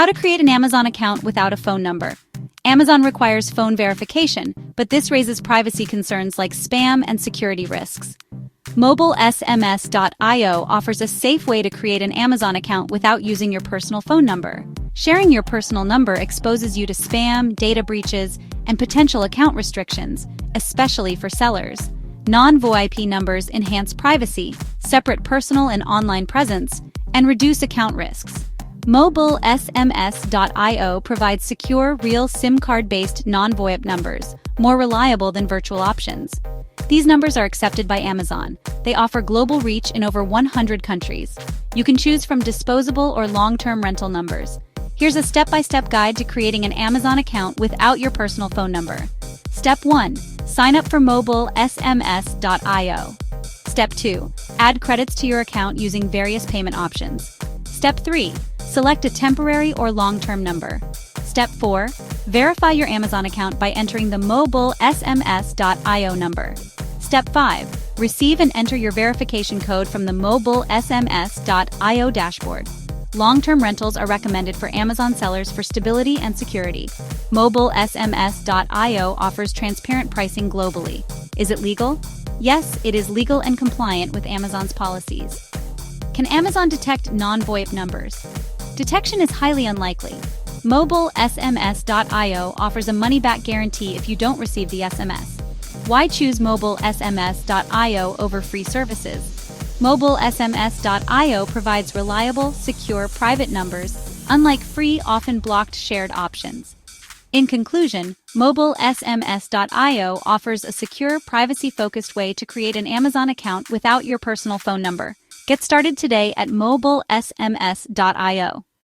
How to create an Amazon account without a phone number. Amazon requires phone verification, but this raises privacy concerns like spam and security risks. MobileSMS.io offers a safe way to create an Amazon account without using your personal phone number. Sharing your personal number exposes you to spam, data breaches, and potential account restrictions, especially for sellers. Non-VoIP numbers enhance privacy, separate personal and online presence, and reduce account risks. MobileSMS.io provides secure, real SIM card-based non-VoIP numbers, more reliable than virtual options. These numbers are accepted by Amazon. They offer global reach in over 100 countries. You can choose from disposable or long-term rental numbers. Here's a step-by-step guide to creating an Amazon account without your personal phone number. Step 1. Sign up for MobileSMS.io. Step 2. Add credits to your account using various payment options. Step 3. Select a temporary or long-term number. Step 4. Verify your Amazon account by entering the MobileSMS.io number. Step 5. Receive and enter your verification code from the MobileSMS.io dashboard. Long-term rentals are recommended for Amazon sellers for stability and security. MobileSMS.io offers transparent pricing globally. Is it legal? Yes, it is legal and compliant with Amazon's policies. Can Amazon detect non-VoIP numbers? Detection is highly unlikely. MobileSMS.io offers a money-back guarantee if you don't receive the SMS. Why choose MobileSMS.io over free services? MobileSMS.io provides reliable, secure, private numbers, unlike free, often blocked shared options. In conclusion, MobileSMS.io offers a secure, privacy-focused way to create an Amazon account without your personal phone number. Get started today at MobileSMS.io.